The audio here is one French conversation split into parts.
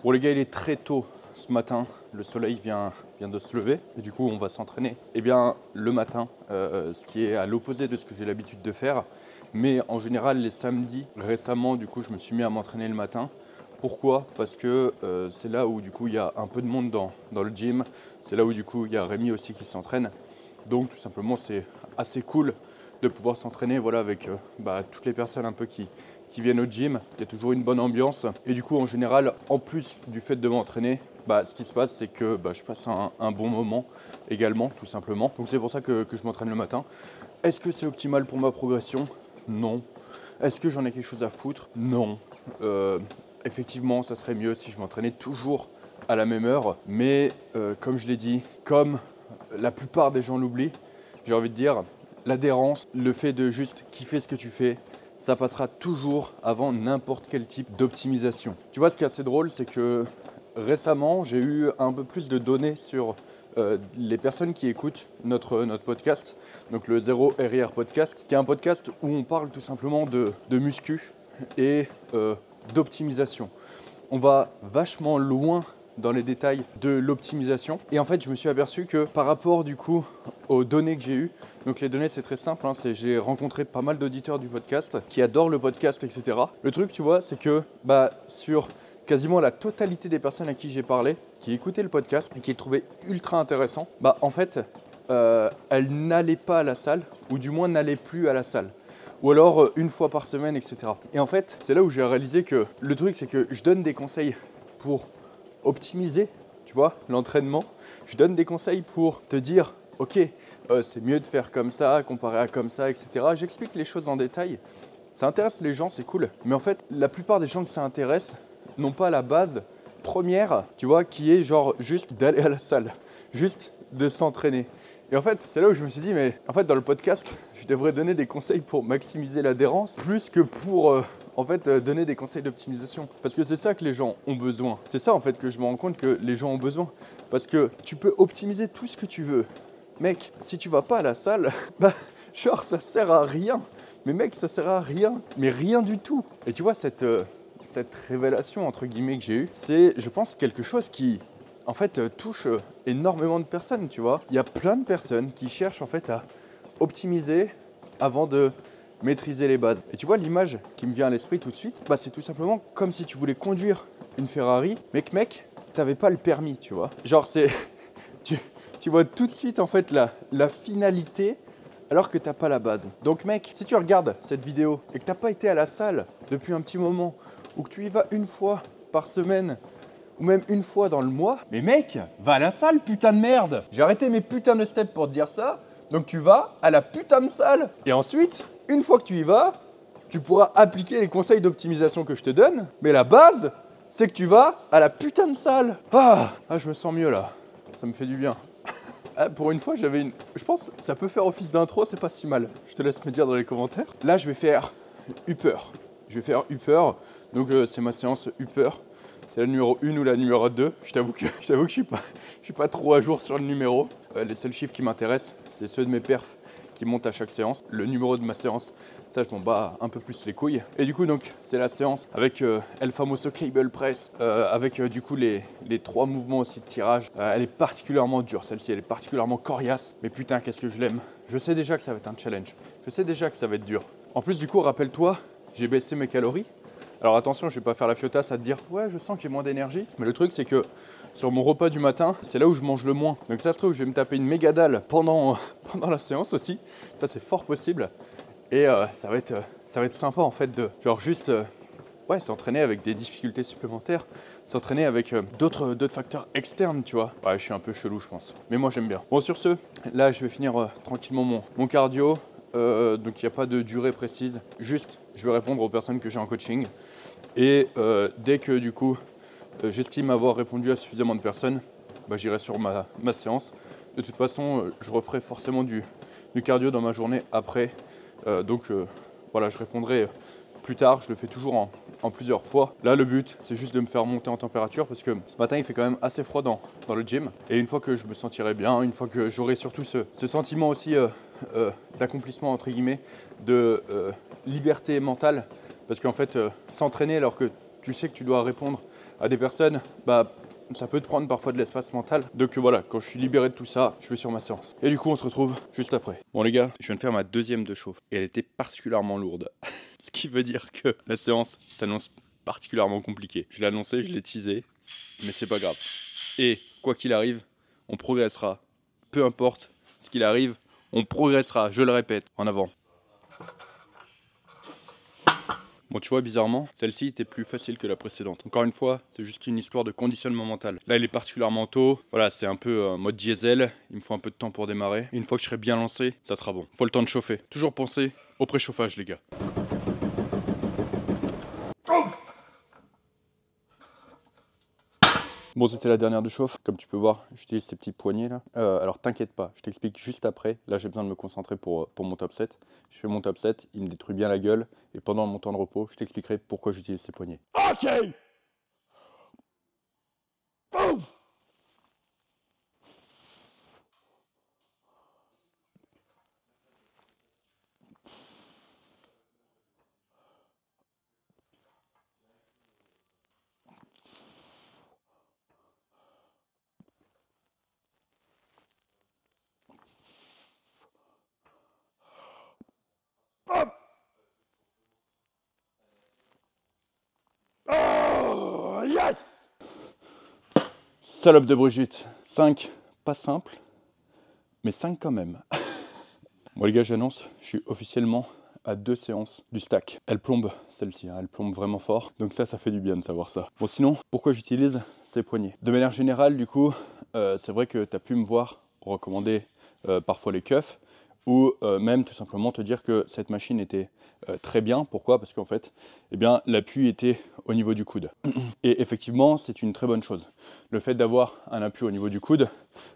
Bon les gars, il est très tôt ce matin, le soleil vient de se lever et du coup on va s'entraîner. Eh bien le matin, ce qui est à l'opposé de ce que j'ai l'habitude de faire. Mais en général les samedis, récemment du coup je me suis mis à m'entraîner le matin. Pourquoi? Parce que c'est là où du coup il y a un peu de monde dans le gym. C'est là où du coup il y a Rémi aussi qui s'entraîne. Donc tout simplement c'est assez cool de pouvoir s'entraîner voilà, avec toutes les personnes un peu qui viennent au gym. Il y a toujours une bonne ambiance. Et du coup en général, en plus du fait de m'entraîner, ce qui se passe c'est que je passe un bon moment également tout simplement. Donc c'est pour ça que je m'entraîne le matin. Est-ce que c'est optimal pour ma progression? Non. Est-ce que j'en ai quelque chose à foutre? Non. Effectivement ça serait mieux si je m'entraînais toujours à la même heure. Mais comme je l'ai dit, comme la plupart des gens l'oublient, j'ai envie de dire, l'adhérence, le fait de juste kiffer ce que tu fais, ça passera toujours avant n'importe quel type d'optimisation. Tu vois, ce qui est assez drôle, c'est que récemment, j'ai eu un peu plus de données sur les personnes qui écoutent notre podcast, donc le Zéro RIR Podcast, qui est un podcast où on parle tout simplement de muscu et d'optimisation. On va vachement loin dans les détails de l'optimisation. Et en fait, je me suis aperçu que par rapport du coup aux données que j'ai eues, donc les données c'est très simple, j'ai rencontré pas mal d'auditeurs du podcast qui adorent le podcast, etc. Le truc, tu vois, c'est que sur quasiment la totalité des personnes à qui j'ai parlé, qui écoutaient le podcast et qui le trouvaient ultra intéressant, en fait, elles n'allaient pas à la salle, ou du moins n'allaient plus à la salle. Ou alors une fois par semaine, etc. Et en fait, c'est là où j'ai réalisé que le truc, c'est que je donne des conseils pour optimiser, tu vois, l'entraînement. Je donne des conseils pour te dire, ok, c'est mieux de faire comme ça, comparé à comme ça, etc. J'explique les choses en détail. Ça intéresse les gens, c'est cool. Mais en fait, la plupart des gens que ça intéresse n'ont pas la base première, tu vois, qui est genre juste d'aller à la salle, juste de s'entraîner. Et en fait, c'est là où je me suis dit, mais en fait, dans le podcast, je devrais donner des conseils pour maximiser l'adhérence, plus que pour donner des conseils d'optimisation. Parce que c'est ça que les gens ont besoin. C'est ça en fait que je me rends compte que les gens ont besoin. Parce que tu peux optimiser tout ce que tu veux. Mec, si tu vas pas à la salle, genre ça sert à rien. Mais mec, ça sert à rien. Mais rien du tout. Et tu vois, cette révélation entre guillemets que j'ai eue, c'est, je pense, quelque chose qui en fait touche énormément de personnes, tu vois. Il y a plein de personnes qui cherchent en fait à optimiser avant de maîtriser les bases. Et tu vois, l'image qui me vient à l'esprit tout de suite, c'est tout simplement comme si tu voulais conduire une Ferrari, mais que mec, t'avais pas le permis, tu vois. Genre c'est, tu vois tout de suite en fait la finalité alors que t'as pas la base. Donc mec, si tu regardes cette vidéo et que t'as pas été à la salle depuis un petit moment, ou que tu y vas une fois par semaine, ou même une fois dans le mois, mais mec, va à la salle, putain de merde. J'ai arrêté mes putains de steps pour te dire ça, donc tu vas à la putain de salle. Et ensuite, une fois que tu y vas, tu pourras appliquer les conseils d'optimisation que je te donne, mais la base, c'est que tu vas à la putain de salle. Je me sens mieux là, ça me fait du bien. Pour une fois, je pense que ça peut faire office d'intro, c'est pas si mal. Je te laisse me dire dans les commentaires. Là, je vais faire Upper. Donc c'est ma séance Upper. C'est la numéro 1 ou la numéro 2. Je t'avoue que je suis pas trop à jour sur le numéro. Les seuls chiffres qui m'intéressent, c'est ceux de mes perfs qui montent à chaque séance. Le numéro de ma séance, ça je m'en bats un peu plus les couilles. Et du coup donc c'est la séance avec El Famoso Cable Press, avec du coup les 3 mouvements aussi de tirage. Elle est particulièrement dure celle-ci, elle est particulièrement coriace. Mais putain qu'est-ce que je l'aime. Je sais déjà que ça va être un challenge. Je sais déjà que ça va être dur. En plus du coup rappelle-toi, j'ai baissé mes calories. Alors attention, je vais pas faire la fiotasse à te dire « Ouais, je sens que j'ai moins d'énergie ». Mais le truc, c'est que sur mon repas du matin, c'est là où je mange le moins. Donc ça se trouve, je vais me taper une méga dalle pendant la séance aussi. Ça, c'est fort possible. Et ça va être sympa en fait de genre juste s'entraîner avec des difficultés supplémentaires, s'entraîner avec d'autres facteurs externes, tu vois. Ouais, je suis un peu chelou, je pense. Mais moi, j'aime bien. Bon, sur ce, là, je vais finir tranquillement mon cardio. Donc il n'y a pas de durée précise, juste je vais répondre aux personnes que j'ai en coaching et dès que du coup j'estime avoir répondu à suffisamment de personnes, j'irai sur ma séance. De toute façon je referai forcément du cardio dans ma journée après, donc voilà, je répondrai plus tard, je le fais toujours en plusieurs fois. Là le but c'est juste de me faire monter en température parce que ce matin il fait quand même assez froid dans le gym, et une fois que je me sentirai bien, une fois que j'aurai surtout ce sentiment aussi d'accomplissement entre guillemets, de liberté mentale, parce qu'en fait s'entraîner alors que tu sais que tu dois répondre À des personnes, bah ça peut te prendre parfois de l'espace mental. Donc voilà, quand je suis libéré de tout ça, je vais sur ma séance. Et du coup, on se retrouve juste après. Bon les gars, je viens de faire ma deuxième de chauffe et elle était particulièrement lourde. Ce qui veut dire que la séance s'annonce particulièrement compliquée. Je l'ai annoncé, je l'ai teasé, mais c'est pas grave. Et quoi qu'il arrive, on progressera. Peu importe ce qu'il arrive, on progressera, je le répète, en avant. Bon, tu vois, bizarrement, celle-ci était plus facile que la précédente. Encore une fois, c'est juste une histoire de conditionnement mental. Là, il est particulièrement tôt. Voilà, c'est un peu mode diesel. Il me faut un peu de temps pour démarrer. Et une fois que je serai bien lancé, ça sera bon. Faut le temps de chauffer. Toujours penser au préchauffage, les gars. Bon, c'était la dernière de chauffe. Comme tu peux voir, j'utilise ces petits poignets là. Alors t'inquiète pas, je t'explique juste après. Là, j'ai besoin de me concentrer pour mon top 7. Je fais mon top 7, il me détruit bien la gueule. Et pendant mon temps de repos, je t'expliquerai pourquoi j'utilise ces poignets. Ok. Boum. Hop. Oh, yes. Salope de Brigitte. 5, pas simple, mais 5 quand même. Bon les gars, j'annonce, je suis officiellement à 2 séances du stack. Elle plombe celle-ci, hein, elle plombe vraiment fort. Donc ça fait du bien de savoir ça. Bon sinon, pourquoi j'utilise ces poignets? De manière générale, du coup, c'est vrai que tu as pu me voir recommander parfois les keufs ou même tout simplement te dire que cette machine était très bien. Pourquoi? Parce qu'en fait, eh bien, l'appui était au niveau du coude. Et effectivement, c'est une très bonne chose. Le fait d'avoir un appui au niveau du coude,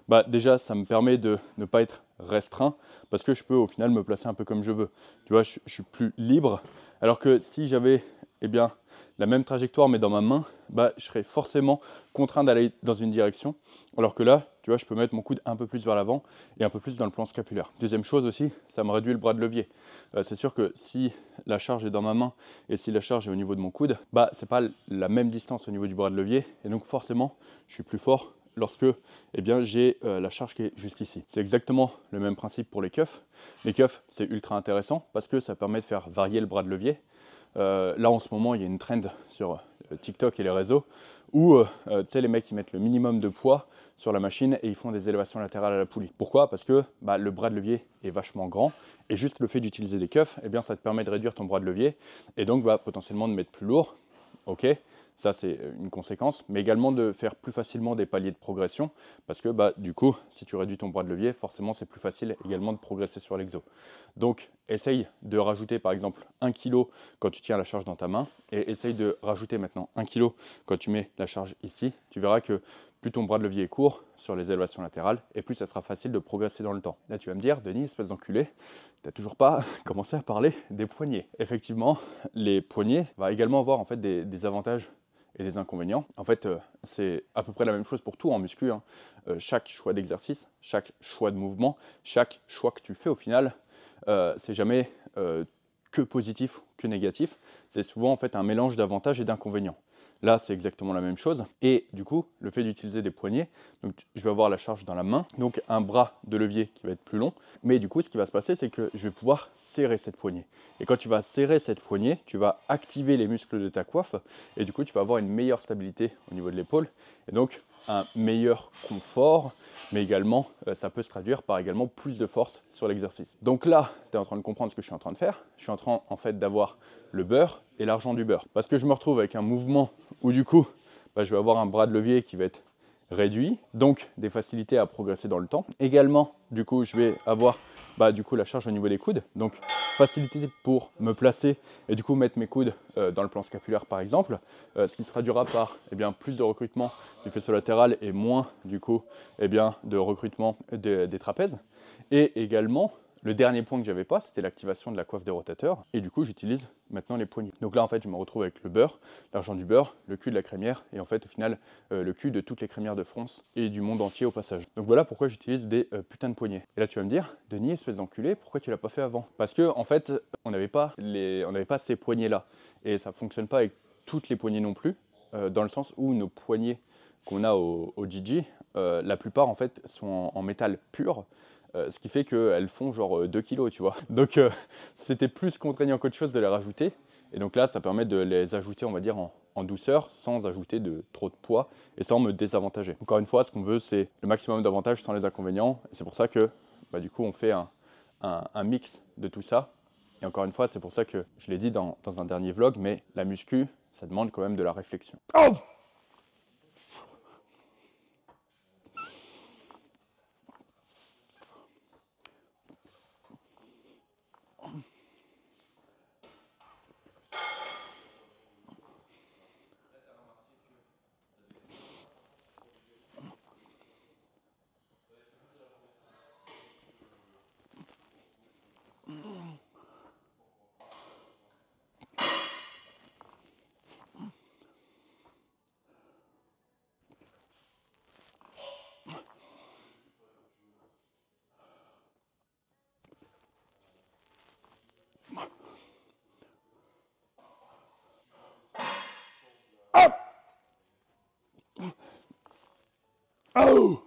bah, déjà, ça me permet de ne pas être restreint parce que je peux au final me placer un peu comme je veux. Tu vois, je suis plus libre. Alors que si j'avais eh bien, la même trajectoire mais dans ma main, bah, je serais forcément contraint d'aller dans une direction. Alors que là, tu vois, je peux mettre mon coude un peu plus vers l'avant et un peu plus dans le plan scapulaire. Deuxième chose aussi, ça me réduit le bras de levier. C'est sûr que si la charge est dans ma main et si la charge est au niveau de mon coude, bah, c'est pas la même distance au niveau du bras de levier et donc forcément, je suis plus fort lorsque eh bien, j'ai la charge qui est juste ici. C'est exactement le même principe pour les keufs. Les keufs, c'est ultra intéressant parce que ça permet de faire varier le bras de levier. Là, en ce moment, il y a une trend sur TikTok et les réseaux où tu sais, les mecs ils mettent le minimum de poids sur la machine et ils font des élévations latérales à la poulie. Pourquoi? Parce que bah, le bras de levier est vachement grand et juste le fait d'utiliser des keufs, eh bien, ça te permet de réduire ton bras de levier et donc bah, potentiellement de mettre plus lourd. Ok, ça c'est une conséquence, mais également de faire plus facilement des paliers de progression parce que bah, du coup, si tu réduis ton bras de levier, forcément c'est plus facile également de progresser sur l'exo. Donc essaye de rajouter par exemple 1 kg quand tu tiens la charge dans ta main et essaye de rajouter maintenant 1 kg quand tu mets la charge ici. Tu verras que plus ton bras de levier est court sur les élévations latérales et plus ça sera facile de progresser dans le temps. Là tu vas me dire, Denis, espèce d'enculé, tu n'as toujours pas commencé à parler des poignets. Effectivement, les poignets vont également avoir en fait des avantages et des inconvénients. En fait, c'est à peu près la même chose pour tout en muscu. Hein. Chaque choix d'exercice, chaque choix de mouvement, chaque choix que tu fais au final, c'est jamais que positif, que négatif. C'est souvent en fait un mélange d'avantages et d'inconvénients. Là, c'est exactement la même chose. Et du coup, le fait d'utiliser des poignets, donc je vais avoir la charge dans la main, donc un bras de levier qui va être plus long. Mais du coup, ce qui va se passer, c'est que je vais pouvoir serrer cette poignée. Et quand tu vas serrer cette poignée, tu vas activer les muscles de ta coiffe. Et du coup, tu vas avoir une meilleure stabilité au niveau de l'épaule. Et donc, un meilleur confort, mais également, ça peut se traduire par également plus de force sur l'exercice. Donc là, tu es en train de comprendre ce que je suis en train de faire. Je suis en train, en fait, d'avoir le beurre et l'argent du beurre. Parce que je me retrouve avec un mouvement où, du coup, bah, je vais avoir un bras de levier qui va être réduit, donc des facilités à progresser dans le temps. Également, du coup, je vais avoir du coup, la charge au niveau des coudes, donc facilité pour me placer et du coup mettre mes coudes dans le plan scapulaire par exemple, ce qui se traduira par plus de recrutement du faisceau latéral et moins du coup de recrutement des trapèzes. Et également, le dernier point que j'avais pas, c'était l'activation de la coiffe des rotateurs. Et du coup, j'utilise maintenant les poignets. Donc là, en fait, je me retrouve avec le beurre, l'argent du beurre, le cul de la crémière et en fait, au final, le cul de toutes les crémières de France et du monde entier au passage. Donc voilà pourquoi j'utilise des putains de poignets. Et là, tu vas me dire, Denis, espèce d'enculé, pourquoi tu l'as pas fait avant? Parce que en fait, on n'avait pas ces poignets-là et ça fonctionne pas avec toutes les poignées non plus. dans le sens où nos poignées qu'on a au GG, la plupart en fait sont en métal pur, ce qui fait qu'elles font genre 2 kilos, tu vois. Donc c'était plus contraignant qu'autre chose de les rajouter. Et donc là, ça permet de les ajouter, on va dire, en douceur, sans ajouter de trop de poids et sans me désavantager. Encore une fois, ce qu'on veut, c'est le maximum d'avantages sans les inconvénients. Et c'est pour ça que bah, du coup, on fait un mix de tout ça. Et encore une fois, c'est pour ça que je l'ai dit dans un dernier vlog, mais la muscu, ça demande quand même de la réflexion. Oh! Oh!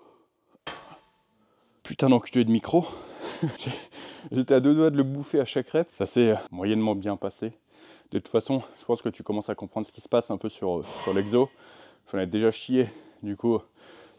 Putain d'enculé de micro. J'étais à 2 doigts de le bouffer à chaque rep. Ça s'est moyennement bien passé. De toute façon, je pense que tu commences à comprendre ce qui se passe un peu sur l'exo. J'en ai déjà chié, du coup,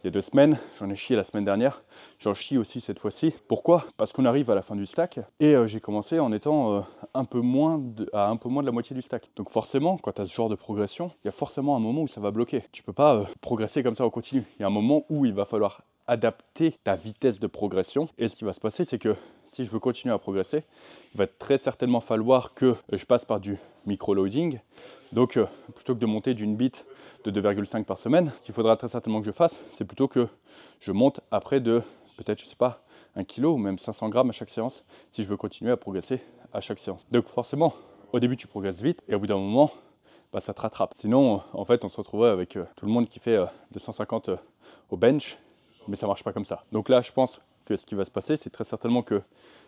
il y a 2 semaines. J'en ai chié la semaine dernière. J'en chie aussi cette fois-ci. Pourquoi? Parce qu'on arrive à la fin du stack. Et j'ai commencé en étant un peu moins de la moitié du stack. Donc forcément, quand tu as ce genre de progression, il y a forcément un moment où ça va bloquer. Tu peux pas progresser comme ça au continu. Il y a un moment où il va falloir adapter ta vitesse de progression. Et ce qui va se passer, c'est que si je veux continuer à progresser, il va très certainement falloir que je passe par du micro-loading. Donc, plutôt que de monter d'une bit de 2,5 par semaine, ce qu'il faudra très certainement que je fasse, c'est plutôt que je monte après de peut-être, je sais pas, 1 kg ou même 500 grammes à chaque séance, si je veux continuer à progresser à chaque séance. Donc forcément, au début, tu progresses vite et au bout d'un moment, bah, ça te rattrape. Sinon, en fait, on se retrouverait avec tout le monde qui fait 250 au bench, mais ça marche pas comme ça. Donc là, je pense que ce qui va se passer, c'est très certainement que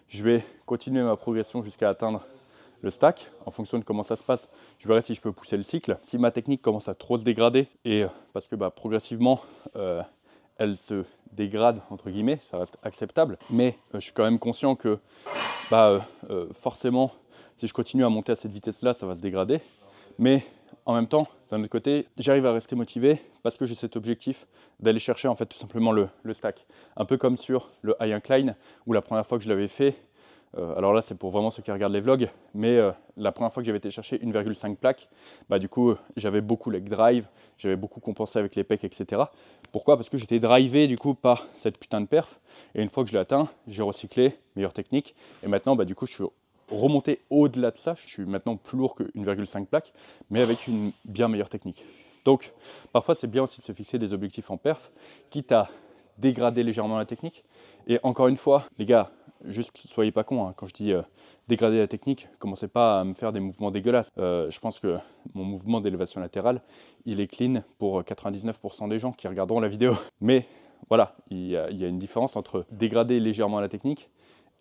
je vais continuer ma progression jusqu'à atteindre le stack. En fonction de comment ça se passe, je verrai si je peux pousser le cycle. Si ma technique commence à trop se dégrader, et parce que bah, progressivement, elle se dégrade, entre guillemets, ça reste acceptable, mais je suis quand même conscient que bah, forcément, si je continue à monter à cette vitesse-là, ça va se dégrader. Mais en même temps, d'un autre côté, j'arrive à rester motivé parce que j'ai cet objectif d'aller chercher en fait tout simplement le stack. Un peu comme sur le high incline, où la première fois que je l'avais fait, alors là c'est pour vraiment ceux qui regardent les vlogs, mais la première fois que j'avais été chercher 1,5 plaque, bah, du coup j'avais beaucoup leg drive, j'avais beaucoup compensé avec les pecs, etc. Pourquoi? Parce que j'étais drivé du coup par cette putain de perf, et une fois que je l'ai atteint, j'ai recyclé, meilleure technique, et maintenant bah, du coup je suis remonter au-delà de ça. Je suis maintenant plus lourd que 1,5 plaque, mais avec une bien meilleure technique. Donc, parfois, c'est bien aussi de se fixer des objectifs en perf, quitte à dégrader légèrement la technique. Et encore une fois, les gars, juste soyez pas cons, hein. Quand je dis dégrader la technique, commencez pas à me faire des mouvements dégueulasses. Je pense que mon mouvement d'élévation latérale, il est clean pour 99% des gens qui regarderont la vidéo. Mais voilà, il y a une différence entre dégrader légèrement la technique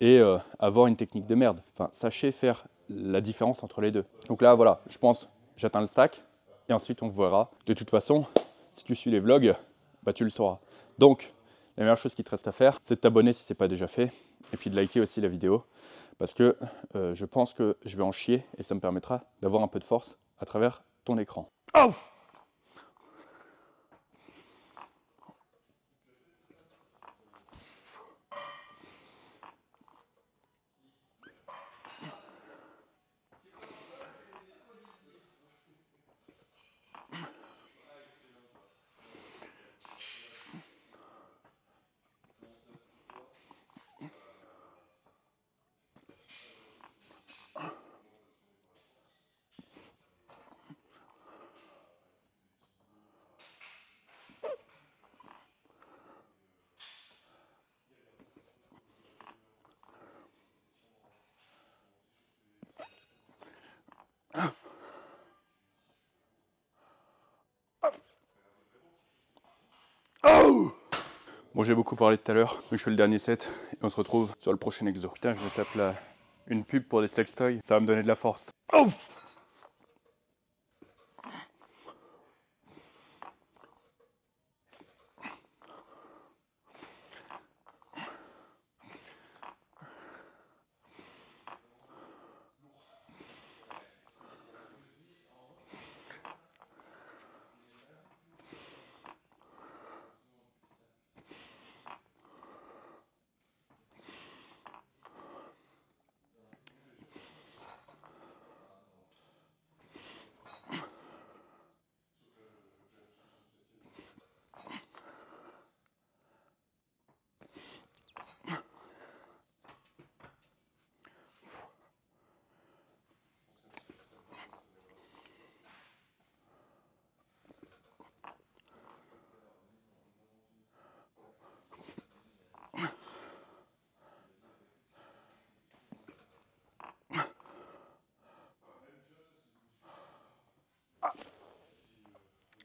et avoir une technique de merde. Enfin, sachez faire la différence entre les deux. Donc là, voilà, je pense, j'atteins le stack, et ensuite on verra. De toute façon, si tu suis les vlogs, bah, tu le sauras. Donc, la meilleure chose qui te reste à faire, c'est de t'abonner si ce n'est pas déjà fait, et puis de liker aussi la vidéo, parce que je pense que je vais en chier, et ça me permettra d'avoir un peu de force à travers ton écran. Oh! Oh! Bon, j'ai beaucoup parlé tout à l'heure, mais je fais le dernier set et on se retrouve sur le prochain exo. Putain, je me tape là une pub pour des sextoys, ça va me donner de la force. Oh!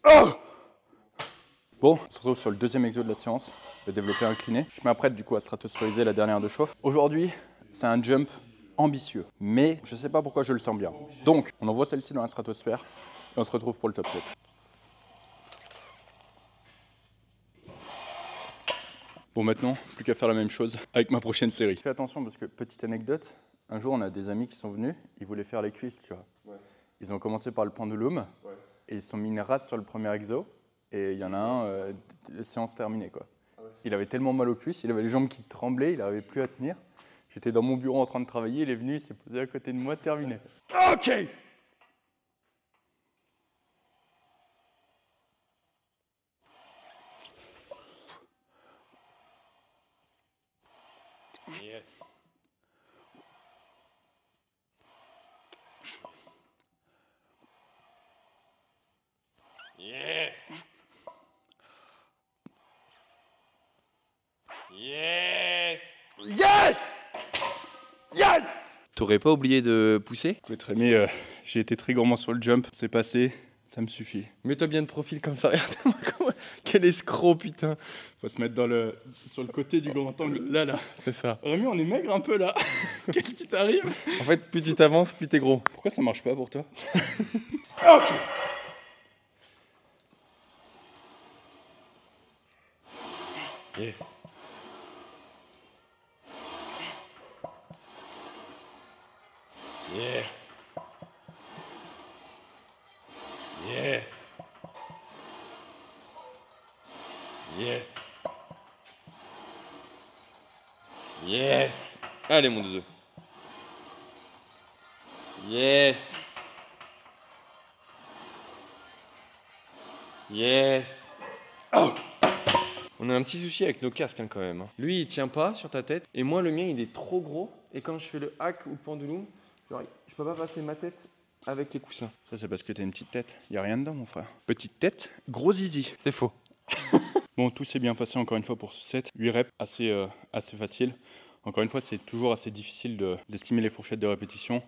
Bon, on se retrouve sur le deuxième exo de la séance, le développé incliné. Je m'apprête du coup à stratosphériser la dernière de chauffe. Aujourd'hui, c'est un jump ambitieux, mais je sais pas pourquoi je le sens bien. Donc, on envoie celle-ci dans la stratosphère et on se retrouve pour le top 7. Bon, maintenant, plus qu'à faire la même chose avec ma prochaine série. Fais attention parce que, petite anecdote, un jour on a des amis qui sont venus, ils voulaient faire les cuisses, tu vois. Ouais. Ils ont commencé par le pendulum et ils se sont mis une race sur le premier exo et il y en a un, séance terminée quoi. Ah ouais. Il avait tellement mal aux cuisses, il avait les jambes qui tremblaient, il n'arrivait plus à tenir. J'étais dans mon bureau en train de travailler, il est venu, il s'est posé à côté de moi, terminé. Ok. Yes. Yes. Yes. Yes. Yes. T'aurais pas oublié de pousser? Peut-être mais j'ai été très gourmand sur le jump, c'est passé, ça me suffit. Mets-toi bien de profil comme ça, regarde-moi quel escroc putain. Faut se mettre sur le côté du grand angle, là. C'est ça. Rémi, on est maigre un peu là. Qu'est-ce qui t'arrive? En fait, plus tu t'avances, plus t'es gros. Pourquoi ça marche pas pour toi? Ok. Yes. Yes. Yes. Yes. Yes. Allez mon doudou. Yes. Yes. Oh. On a un petit souci avec nos casques hein, quand même. Hein. Lui il tient pas sur ta tête et moi le mien il est trop gros et quand je fais le hack ou le pendulum, genre je peux pas passer ma tête avec les coussins. Ça c'est parce que t'as une petite tête, y a rien dedans mon frère. Petite tête, gros zizi. C'est faux. Bon, tout s'est bien passé encore une fois pour ce set. 8 reps, assez facile. Encore une fois, c'est toujours assez difficile d'estimer les fourchettes de répétition.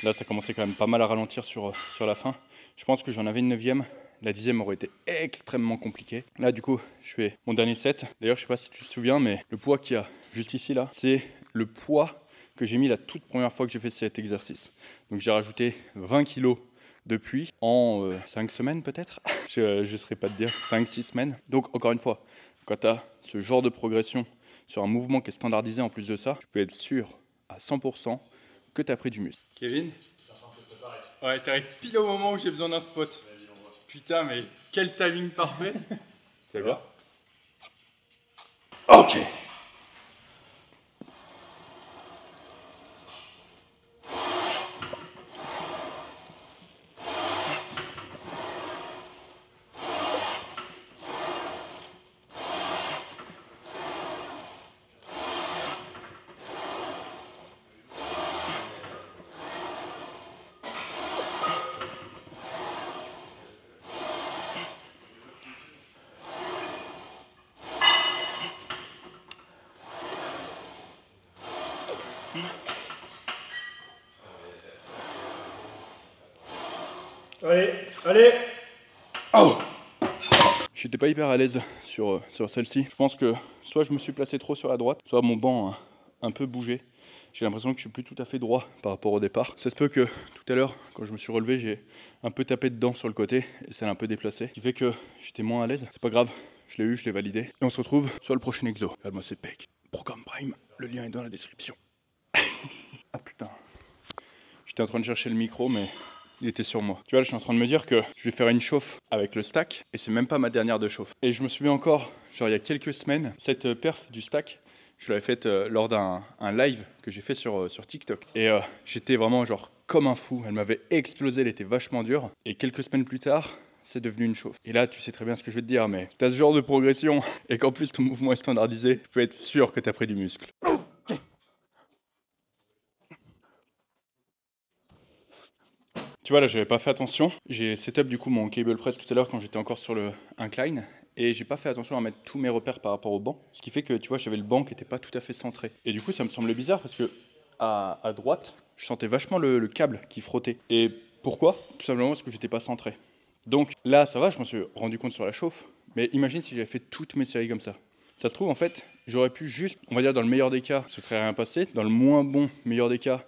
Là, ça commençait quand même pas mal à ralentir sur la fin. Je pense que j'en avais une 9e. La 10e aurait été extrêmement compliquée. Là, du coup, je fais mon dernier set. D'ailleurs, je sais pas si tu te souviens, mais le poids qu'il y a juste ici, là, c'est le poids que j'ai mis la toute première fois que j'ai fait cet exercice. Donc, j'ai rajouté 20 kilos depuis en 5 semaines peut-être. Je ne saurais pas te dire, 5-6 semaines. Donc encore une fois, quand tu as ce genre de progression sur un mouvement qui est standardisé en plus de ça, tu peux être sûr à 100% que tu as pris du muscle. Kevin? Ouais, t'arrives pile au moment où j'ai besoin d'un spot. Putain, mais quel timing parfait. C'est bien. Ok. Allez. Oh. J'étais pas hyper à l'aise sur celle-ci. Je pense que soit je me suis placé trop sur la droite, soit mon banc a un peu bougé. J'ai l'impression que je suis plus tout à fait droit par rapport au départ. Ça se peut que tout à l'heure, quand je me suis relevé, j'ai un peu tapé dedans sur le côté et ça l'a un peu déplacé. Ce qui fait que j'étais moins à l'aise. C'est pas grave, je l'ai eu, je l'ai validé. Et on se retrouve sur le prochain exo. Regarde-moi ces pecs. Programme Prime, le lien est dans la description. Ah putain. J'étais en train de chercher le micro, mais il était sur moi. Tu vois, je suis en train de me dire que je vais faire une chauffe avec le stack et c'est même pas ma dernière de chauffe. Et je me souviens encore, genre il y a quelques semaines, cette perf du stack, je l'avais faite lors d'un live que j'ai fait sur TikTok. Et j'étais vraiment genre comme un fou. Elle m'avait explosé, elle était vachement dure. Et quelques semaines plus tard, c'est devenu une chauffe. Et là, tu sais très bien ce que je vais te dire, mais si t'as ce genre de progression et qu'en plus ton mouvement est standardisé, tu peux être sûr que t'as pris du muscle. Tu vois, là, j'avais pas fait attention. J'ai setup du coup mon cable press tout à l'heure quand j'étais encore sur le incline. Et j'ai pas fait attention à mettre tous mes repères par rapport au banc. Ce qui fait que, tu vois, j'avais le banc qui était pas tout à fait centré. Et du coup, ça me semblait bizarre parce que à droite, je sentais vachement le câble qui frottait. Et pourquoi? Tout simplement parce que j'étais pas centré. Donc là, ça va, je m'en suis rendu compte sur la chauffe. Mais imagine si j'avais fait toutes mes séries comme ça. Ça se trouve, en fait, j'aurais pu juste, on va dire dans le meilleur des cas, ce serait rien passé. Dans le moins bon meilleur des cas,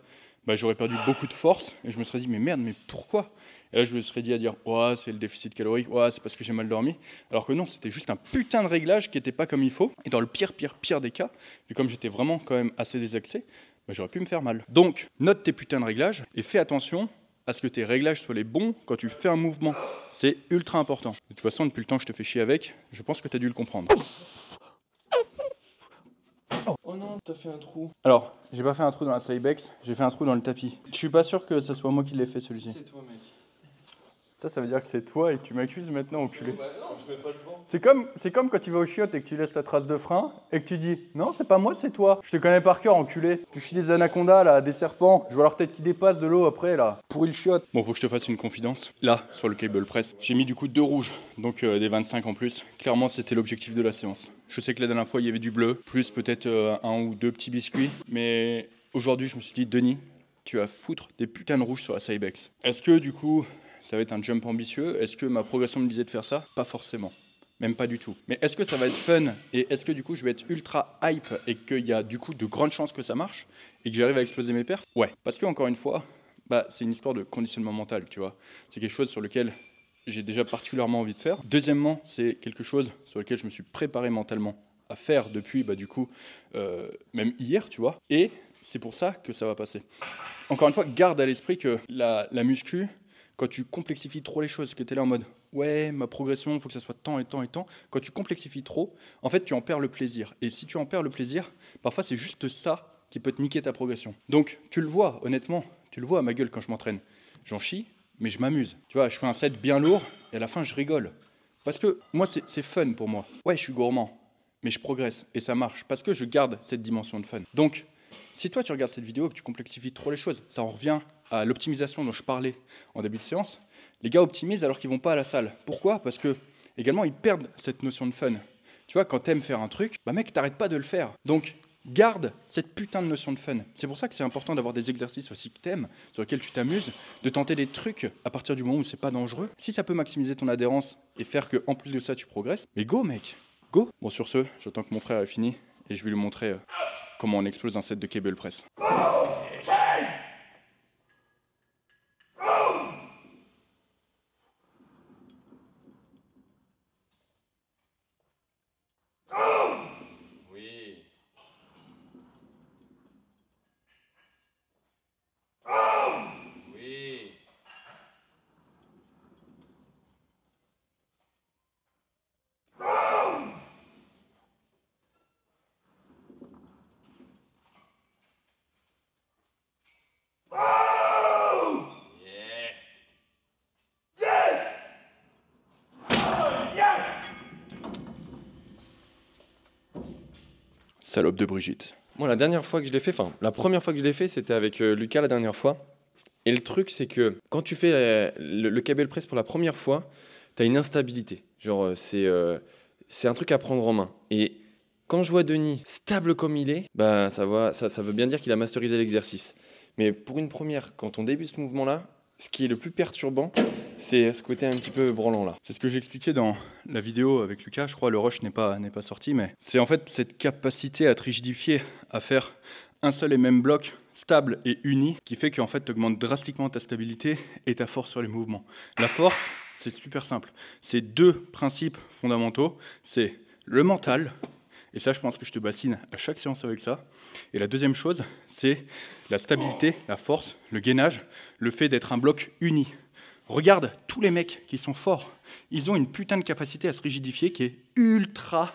bah, j'aurais perdu beaucoup de force. Et je me serais dit, mais merde, mais pourquoi? Et là, je me serais dit à dire, ouais, c'est le déficit calorique, ouais, c'est parce que j'ai mal dormi. Alors que non, c'était juste un putain de réglage qui n'était pas comme il faut. Et dans le pire des cas, vu comme j'étais vraiment quand même assez désaxé, bah, j'aurais pu me faire mal. Donc, note tes putains de réglages et fais attention à ce que tes réglages soient les bons quand tu fais un mouvement. C'est ultra important. De toute façon, depuis le temps que je te fais chier avec, je pense que tu as dû le comprendre. Oh non, t'as fait un trou. Alors, j'ai pas fait un trou dans la Cybex, j'ai fait un trou dans le tapis. Je suis pas sûr que ça soit moi qui l'ai fait celui-ci. C'est toi, mec. Ça veut dire que c'est toi et que tu m'accuses maintenant, enculé. Bah non, je mets pas le vent. C'est comme quand tu vas au chiottes et que tu laisses la trace de frein et que tu dis « Non, c'est pas moi, c'est toi. Je te connais par cœur, enculé. Tu chies des anacondas, là, des serpents. Je vois leur tête qui dépasse de l'eau après, là. Pourri le chiotte. » Bon, faut que je te fasse une confidence. Là, sur le cable press, j'ai mis du coup 2 rouges, donc des 25 en plus. Clairement, c'était l'objectif de la séance. Je sais que la dernière fois, il y avait du bleu, plus peut-être 1 ou 2 petits biscuits. Mais aujourd'hui, je me suis dit « Denis, tu vas foutre des putains de rouges sur la Cybex. » Est-ce que du coup, ça va être un jump ambitieux? Est-ce que ma progression me disait de faire ça? Pas forcément. Même pas du tout. Mais est-ce que ça va être fun? Et est-ce que du coup je vais être ultra hype et qu'il y a du coup de grandes chances que ça marche et que j'arrive à exploser mes perfs? Ouais. Parce que encore une fois, bah, c'est une histoire de conditionnement mental, tu vois. C'est quelque chose sur lequel j'ai déjà particulièrement envie de faire. Deuxièmement, c'est quelque chose sur lequel je me suis préparé mentalement à faire depuis, bah, du coup, même hier, tu vois. Et c'est pour ça que ça va passer. Encore une fois, garde à l'esprit que la muscu, quand tu complexifies trop les choses, que tu es là en mode ouais, ma progression, il faut que ça soit tant et tant et tant, quand tu complexifies trop, en fait, tu en perds le plaisir. Et si tu en perds le plaisir, parfois, c'est juste ça qui peut te niquer ta progression. Donc, tu le vois, honnêtement, tu le vois à ma gueule quand je m'entraîne. J'en chie, mais je m'amuse. Tu vois, je fais un set bien lourd et à la fin, je rigole. Parce que moi, c'est fun pour moi. Ouais, je suis gourmand, mais je progresse et ça marche parce que je garde cette dimension de fun. Donc, si toi, tu regardes cette vidéo et que tu complexifies trop les choses, ça en revient à l'optimisation dont je parlais en début de séance. Les gars optimisent alors qu'ils vont pas à la salle. Pourquoi? Parce que, également, ils perdent cette notion de fun. Tu vois, quand t'aimes faire un truc, bah mec, t'arrêtes pas de le faire. Donc, garde cette putain de notion de fun. C'est pour ça que c'est important d'avoir des exercices aussi que t'aimes, sur lesquels tu t'amuses, de tenter des trucs à partir du moment où c'est pas dangereux. Si ça peut maximiser ton adhérence et faire que, en plus de ça, tu progresses, mais go, mec, go. Bon, sur ce, j'attends que mon frère ait fini et je vais lui montrer comment on explose un set de cable press. Oui. Oui. Salope de Brigitte. Moi, la dernière fois que je l'ai fait, enfin, la première fois que je l'ai fait, c'était avec Lucas la dernière fois. Et le truc, c'est que quand tu fais le cable press pour la première fois, tu as une instabilité. Genre, c'est un truc à prendre en main. Et quand je vois Denis stable comme il est, bah, ça veut bien dire qu'il a masterisé l'exercice. Mais pour une première, quand on débute ce mouvement-là, ce qui est le plus perturbant, c'est ce côté un petit peu branlant là. C'est ce que j'expliquais dans la vidéo avec Lucas, je crois le rush n'est pas sorti, mais c'est en fait cette capacité à te rigidifier, à faire un seul et même bloc stable et uni, qui fait qu'en fait tu augmentes drastiquement ta stabilité et ta force sur les mouvements. La force, c'est super simple. C'est 2 principes fondamentaux, c'est le mental, et ça je pense que je te bassine à chaque séance avec ça, et la deuxième chose, c'est la stabilité, la force, le gainage, le fait d'être un bloc uni. Regarde, tous les mecs qui sont forts, ils ont une putain de capacité à se rigidifier qui est ultra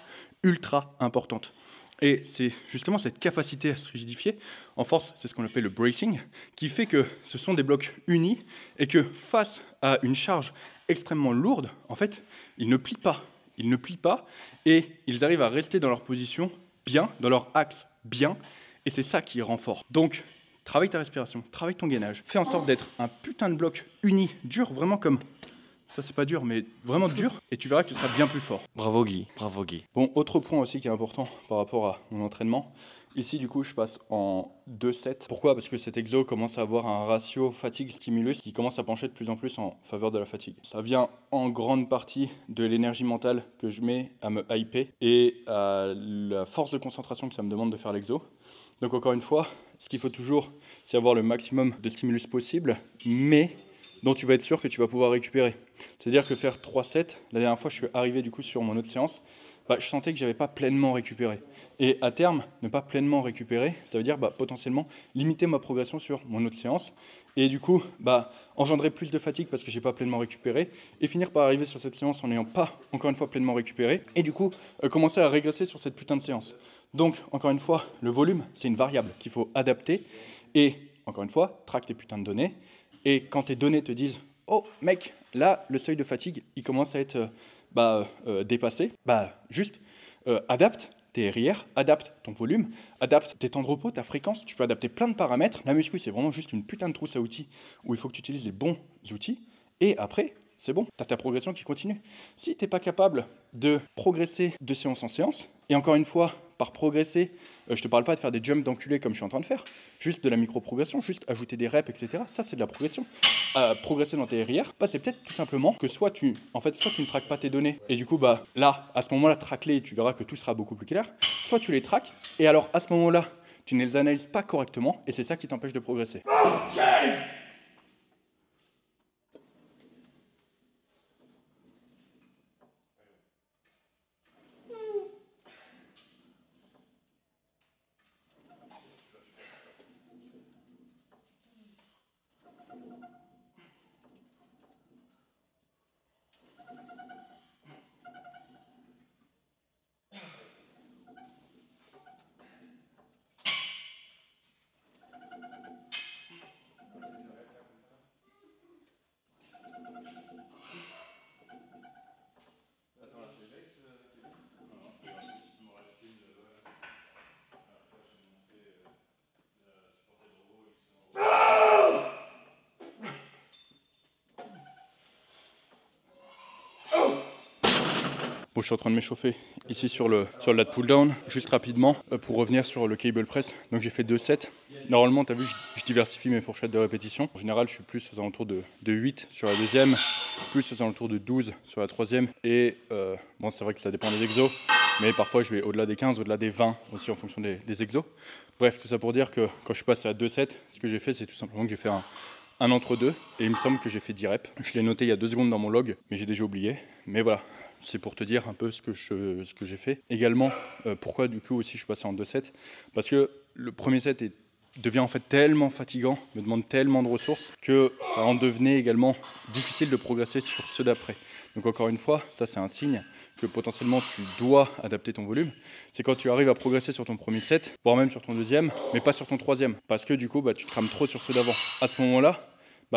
importante. Et c'est justement cette capacité à se rigidifier, en force, c'est ce qu'on appelle le bracing, qui fait que ce sont des blocs unis et que face à une charge extrêmement lourde, en fait, ils ne plient pas. Ils ne plient pas et ils arrivent à rester dans leur position bien, dans leur axe bien, et c'est ça qui rend fort. Donc, travaille ta respiration, travaille ton gainage, fais en sorte d'être un putain de bloc uni, dur, vraiment comme Ça, c'est pas dur, mais vraiment dur. Et tu verras que tu seras bien plus fort. Bravo Guy, bravo Guy. Bon, autre point aussi qui est important par rapport à mon entraînement. Ici, du coup, je passe en 2 sets. Pourquoi? Parce que cet exo commence à avoir un ratio fatigue-stimulus qui commence à pencher de plus en plus en faveur de la fatigue. Ça vient en grande partie de l'énergie mentale que je mets à me hyper et à la force de concentration que ça me demande de faire l'exo. Donc encore une fois, ce qu'il faut toujours, c'est avoir le maximum de stimulus possible, mais dont tu vas être sûr que tu vas pouvoir récupérer. C'est-à-dire que faire 3 sets, la dernière fois je suis arrivé du coup sur mon autre séance, je sentais que je n'avais pas pleinement récupéré. Et à terme, ne pas pleinement récupérer, ça veut dire potentiellement limiter ma progression sur mon autre séance. Et du coup, engendrer plus de fatigue parce que je n'ai pas pleinement récupéré. Et finir par arriver sur cette séance en n'ayant pas, encore une fois, pleinement récupéré. Et du coup, commencer à régresser sur cette putain de séance. Donc, encore une fois, le volume, c'est une variable qu'il faut adapter. Et, encore une fois, traque tes putains de données. Et quand tes données te disent « Oh, mec, là, le seuil de fatigue, il commence à être dépassé. » Juste adapte tes RIR, adapte ton volume, adapte tes temps de repos, ta fréquence. Tu peux adapter plein de paramètres. La muscu, c'est vraiment juste une putain de trousse à outils où il faut que tu utilises les bons outils. Et après, c'est bon, tu as ta progression qui continue. Si tu n'es pas capable de progresser de séance en séance, et encore une fois, par progresser, je ne te parle pas de faire des jumps d'enculé comme je suis en train de faire, juste de la micro-progression, juste ajouter des reps, etc. Ça, c'est de la progression. Progresser dans tes RIR, c'est peut-être tout simplement que soit tu ne traques pas tes données, et du coup, là, à ce moment-là, traque-les, tu verras que tout sera beaucoup plus clair, soit tu les traques, et alors à ce moment-là, tu ne les analyses pas correctement, et c'est ça qui t'empêche de progresser. Bon, je suis en train de m'échauffer ici sur le lat pull down, juste rapidement pour revenir sur le cable press. Donc j'ai fait 2 sets. Normalement, tu as vu, je diversifie mes fourchettes de répétition. En général, je suis plus aux alentours de 8 sur la deuxième, plus aux alentours de 12 sur la troisième. Et bon, c'est vrai que ça dépend des exos, mais parfois je vais au-delà des 15, au-delà des 20 aussi en fonction des exos. Bref, tout ça pour dire que quand je suis passé à 2 sets, ce que j'ai fait, c'est tout simplement que j'ai fait un entre-deux, et il me semble que j'ai fait 10 reps. Je l'ai noté il y a 2 secondes dans mon log, mais j'ai déjà oublié. Mais voilà, c'est pour te dire un peu ce que j'ai fait. Également, pourquoi du coup aussi je suis passé en 2 sets, parce que le premier set devient en fait tellement fatigant, me demande tellement de ressources, que ça en devenait également difficile de progresser sur ceux d'après. Donc encore une fois, ça c'est un signe que potentiellement tu dois adapter ton volume. C'est quand tu arrives à progresser sur ton premier set, voire même sur ton deuxième, mais pas sur ton troisième, parce que du coup tu te crames trop sur ceux d'avant. À ce moment-là,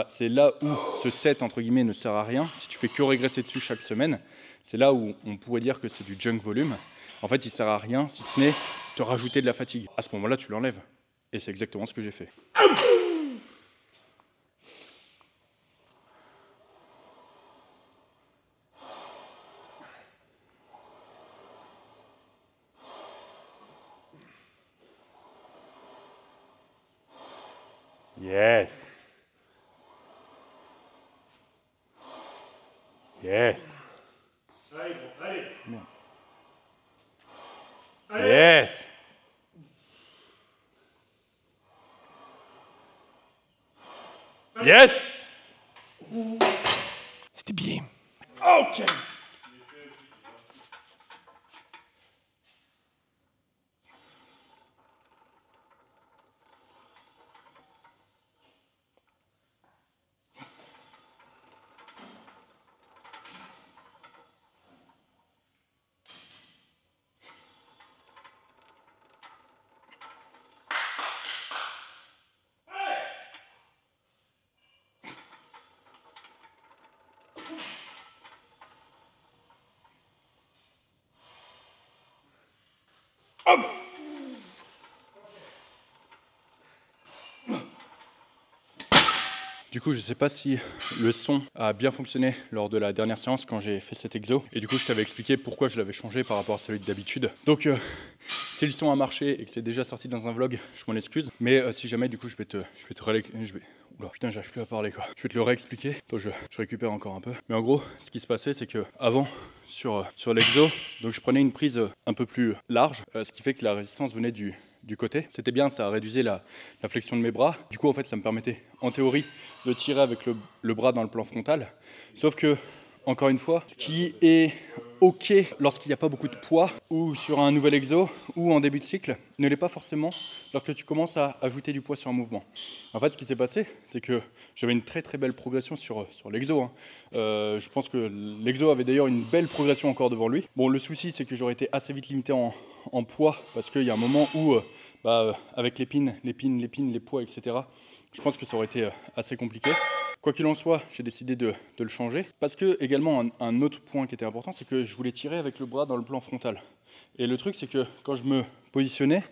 c'est là où ce set entre guillemets ne sert à rien. Si tu fais que régresser dessus chaque semaine, c'est là où on pourrait dire que c'est du junk volume. En fait, il sert à rien si ce n'est te rajouter de la fatigue. À ce moment-là, tu l'enlèves. Et c'est exactement ce que j'ai fait. Yes. Yes. Allez, bon, allez. Bien. Allez. Yes. Yes. C'était bien. Ok. Du coup, je sais pas si le son a bien fonctionné lors de la dernière séance quand j'ai fait cet exo. Et du coup, je t'avais expliqué pourquoi je l'avais changé par rapport à celui d'habitude. Donc, si le son a marché et que c'est déjà sorti dans un vlog, je m'en excuse. Mais si jamais, du coup, je vais te Oula, putain, j'arrive plus à parler quoi. Je vais te le réexpliquer. Attends, je récupère encore un peu. Mais en gros, ce qui se passait, c'est que avant, sur l'exo, donc je prenais une prise un peu plus large, ce qui fait que la résistance venait du côté. C'était bien, ça réduisait la flexion de mes bras. Du coup, en fait, ça me permettait, en théorie, de tirer avec le bras dans le plan frontal. Sauf que, encore une fois, ce qui est ok lorsqu'il n'y a pas beaucoup de poids, ou sur un nouvel exo, ou en début de cycle, ne l'est pas forcément lorsque tu commences à ajouter du poids sur un mouvement. En fait, ce qui s'est passé, c'est que j'avais une très très belle progression sur l'exo. Je pense que l'exo avait d'ailleurs une belle progression encore devant lui. Bon, le souci, c'est que j'aurais été assez vite limité en poids, parce qu'il y a un moment où, avec les pins, les poids, etc., je pense que ça aurait été assez compliqué. Quoi qu'il en soit, j'ai décidé de le changer. Parce que, également, un autre point qui était important, c'est que je voulais tirer avec le bras dans le plan frontal. Et le truc, c'est que quand je me positionnais,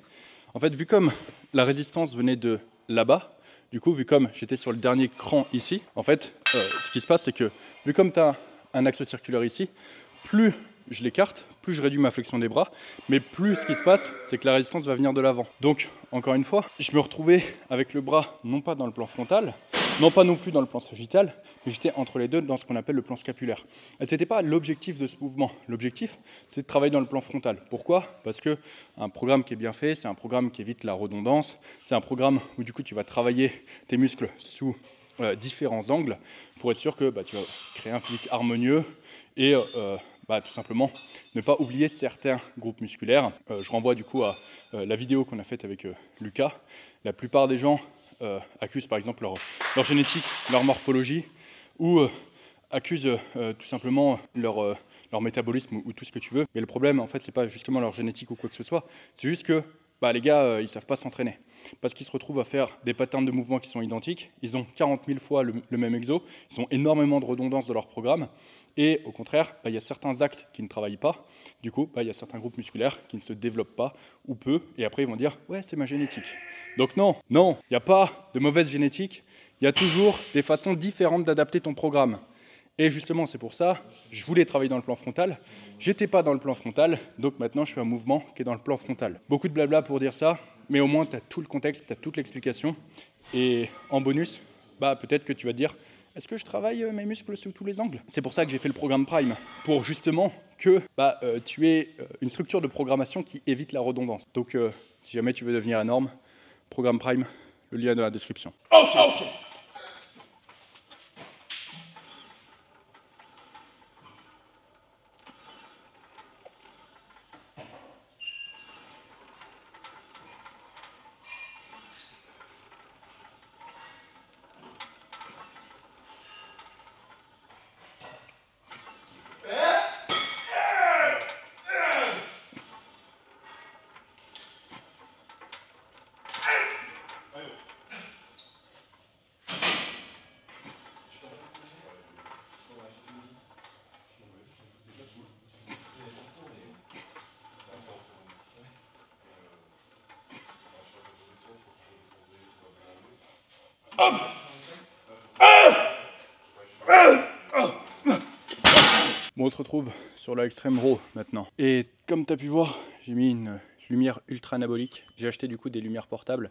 en fait, vu comme la résistance venait de là-bas, du coup, vu comme j'étais sur le dernier cran ici, en fait, ce qui se passe, c'est que, vu comme tu as un axe circulaire ici, plus je l'écarte, plus je réduis ma flexion des bras, mais plus ce qui se passe, c'est que la résistance va venir de l'avant. Donc, encore une fois, je me retrouvais avec le bras, non pas dans le plan frontal, non pas non plus dans le plan sagittal, mais j'étais entre les deux dans ce qu'on appelle le plan scapulaire. Et ce n'était pas l'objectif de ce mouvement. L'objectif, c'est de travailler dans le plan frontal. Pourquoi ? Parce qu'un programme qui est bien fait, c'est un programme qui évite la redondance, c'est un programme où du coup tu vas travailler tes muscles sous différents angles pour être sûr que tu vas créer un physique harmonieux et tout simplement ne pas oublier certains groupes musculaires. Je renvoie du coup à la vidéo qu'on a faite avec Lucas. La plupart des gens accusent par exemple leur génétique, leur morphologie, ou accusent tout simplement leur métabolisme ou tout ce que tu veux. Mais le problème, en fait, c'est pas justement leur génétique ou quoi que ce soit, c'est juste que les gars, ils savent pas s'entraîner. Parce qu'ils se retrouvent à faire des patterns de mouvements qui sont identiques, ils ont 40 000 fois le même exo, ils ont énormément de redondance dans leur programme, et au contraire, il y a certains axes qui ne travaillent pas, du coup, il y a certains groupes musculaires qui ne se développent pas, ou peu, et après ils vont dire « ouais, c'est ma génétique ». Donc non, il n'y a pas de mauvaise génétique, il y a toujours des façons différentes d'adapter ton programme. Et justement, c'est pour ça, je voulais travailler dans le plan frontal, j'étais pas dans le plan frontal, donc maintenant je fais un mouvement qui est dans le plan frontal. Beaucoup de blabla pour dire ça, mais au moins tu as tout le contexte, tu as toute l'explication, et en bonus, peut-être que tu vas te dire, est-ce que je travaille mes muscles sous tous les angles ? C'est pour ça que j'ai fait le programme Prime, pour justement que tu aies une structure de programmation qui évite la redondance. Donc si jamais tu veux devenir la norme, programme Prime, le lien est dans la description. Ok. Bon, on se retrouve sur la extreme row maintenant. Et comme tu as pu voir, j'ai mis une lumière ultra anabolique. J'ai acheté du coup des lumières portables.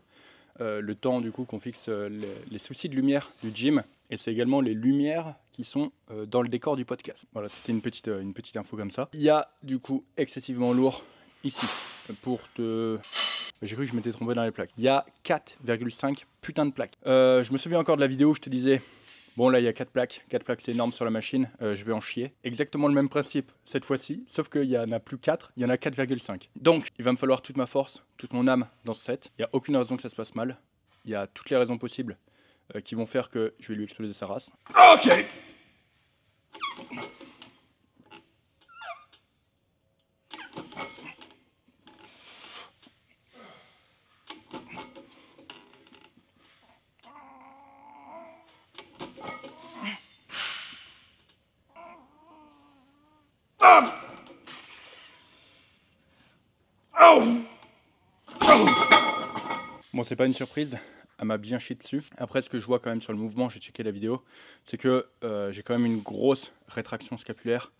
Le temps du coup qu'on fixe les soucis de lumière du gym. Et c'est également les lumières qui sont dans le décor du podcast. Voilà, c'était une petite info comme ça. Il y a du coup excessivement lourd ici. J'ai cru que je m'étais trompé dans les plaques. Il y a 4,5 putains de plaques. Je me souviens encore de la vidéo où je te disais... Bon, là, il y a 4 plaques. 4 plaques, c'est énorme sur la machine. Je vais en chier. Exactement le même principe cette fois-ci, sauf qu'il n'y en a plus 4, il y en a 4,5. Donc, il va me falloir toute ma force, toute mon âme dans ce set. Il n'y a aucune raison que ça se passe mal. Il y a toutes les raisons possibles qui vont faire que je vais lui exploser sa race. Ok. Bon, c'est pas une surprise. elle m'a bien chié dessus. Après, ce que je vois quand même sur le mouvement, j'ai checké la vidéo, c'est que j'ai quand même une grosse rétraction scapulaire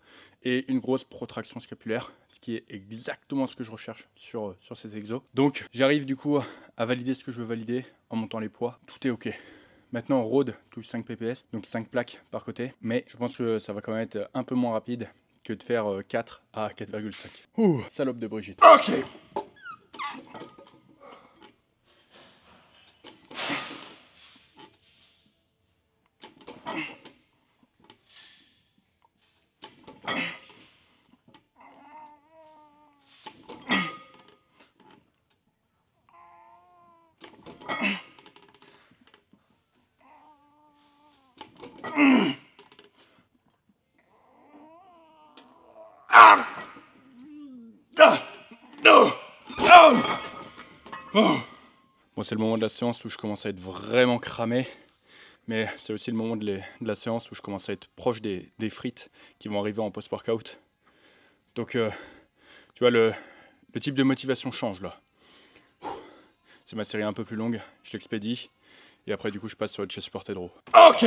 et une grosse protraction scapulaire, ce qui est exactement ce que je recherche sur ces exos. Donc j'arrive du coup à valider ce que je veux valider en montant les poids. Tout est ok. Maintenant, Road touche 5 ppс, donc 5 plaques par côté, mais je pense que ça va quand même être un peu moins rapide que de faire 4 à 4,5. Ouh, salope de Brigitte. Ok. Bon, c'est le moment de la séance où je commence à être vraiment cramé, mais c'est aussi le moment de la séance où je commence à être proche des frites qui vont arriver en post-workout. Donc, tu vois, le type de motivation change là. C'est ma série un peu plus longue, je l'expédie, et après, du coup, je passe sur le chest supported row. Ok.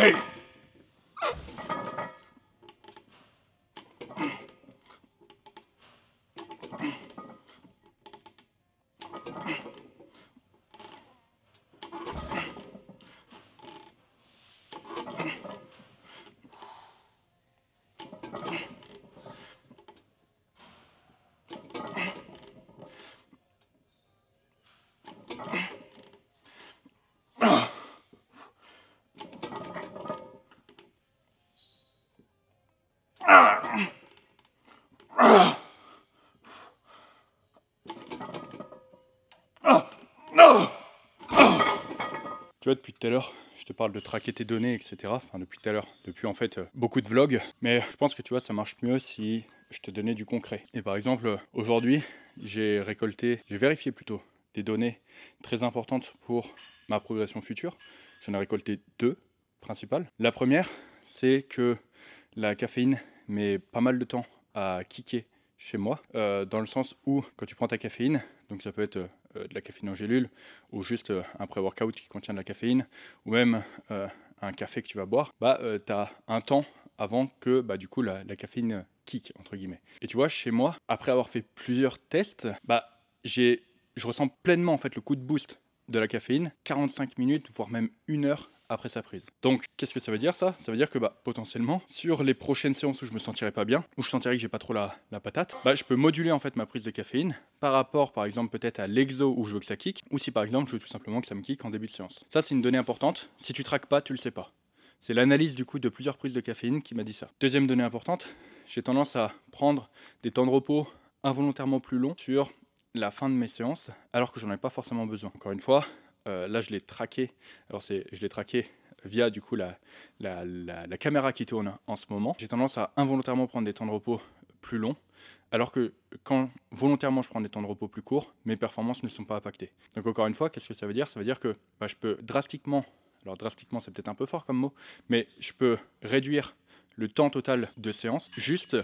Tu vois, depuis tout à l'heure, je te parle de traquer tes données, etc. Enfin, depuis tout à l'heure, depuis en fait beaucoup de vlogs. Mais je pense que tu vois, ça marche mieux si je te donnais du concret. Et par exemple, aujourd'hui, j'ai vérifié plutôt des données très importantes pour ma progression future. J'en ai récolté 2 principales. La première, c'est que la caféine met pas mal de temps à kicker chez moi, dans le sens où quand tu prends ta caféine, donc ça peut être de la caféine en gélule ou juste un pré-workout qui contient de la caféine ou même un café que tu vas boire, tu as un temps avant que du coup la caféine kick entre guillemets. Et tu vois, chez moi, après avoir fait plusieurs tests, je ressens pleinement en fait le coup de boost de la caféine 45 minutes voire même 1 heure après sa prise. Donc, qu'est-ce que ça veut dire ça? Ça veut dire que potentiellement, sur les prochaines séances où je me sentirai pas bien, où je sentirai que j'ai pas trop la patate, je peux moduler en fait ma prise de caféine par rapport par exemple peut-être à l'exo où je veux que ça kick, ou si par exemple je veux tout simplement que ça me kick en début de séance. Ça c'est une donnée importante, si tu traques pas, tu le sais pas. C'est l'analyse du coup de plusieurs prises de caféine qui m'a dit ça. Deuxième donnée importante, j'ai tendance à prendre des temps de repos involontairement plus longs sur la fin de mes séances, alors que j'en ai pas forcément besoin. Encore une fois, là je l'ai traqué, je l'ai traqué via du coup la caméra qui tourne en ce moment. J'ai tendance à involontairement prendre des temps de repos plus longs, alors que quand volontairement je prends des temps de repos plus courts, mes performances ne sont pas impactées. Donc encore une fois, qu'est-ce que ça veut dire? Ça veut dire que je peux drastiquement, alors drastiquement c'est peut-être un peu fort comme mot, mais je peux réduire le temps total de séance juste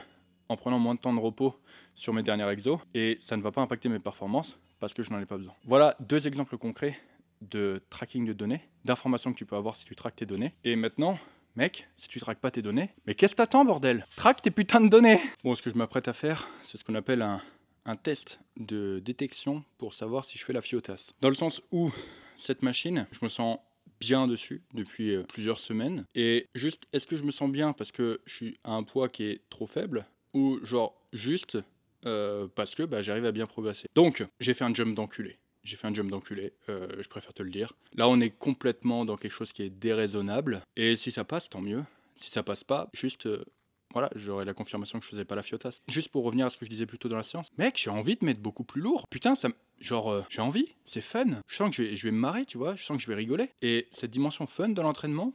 en prenant moins de temps de repos sur mes dernières exos, et ça ne va pas impacter mes performances parce que je n'en ai pas besoin. Voilà 2 exemples concrets de tracking de données, d'informations que tu peux avoir si tu traques tes données. Et maintenant, mec, si tu traques pas tes données, mais qu'est-ce que t'attends, bordel? Traque tes putains de données! Bon, ce que je m'apprête à faire, c'est ce qu'on appelle un test de détection pour savoir si je fais la fiotasse. Dans le sens où cette machine, je me sens bien dessus depuis plusieurs semaines. Et juste, est-ce que je me sens bien parce que je suis à un poids qui est trop faible, ou genre juste parce que j'arrive à bien progresser. Donc, j'ai fait un jump d'enculé. Je préfère te le dire. Là, on est complètement dans quelque chose qui est déraisonnable. Et si ça passe, tant mieux. Si ça passe pas, juste, voilà, j'aurai la confirmation que je faisais pas la fiotasse. Juste pour revenir à ce que je disais plus tôt dans la séance. Mec, j'ai envie de mettre beaucoup plus lourd. Putain, j'ai envie. C'est fun. Je sens que je vais me marrer, tu vois. Je sens que je vais rigoler. Et cette dimension fun de l'entraînement,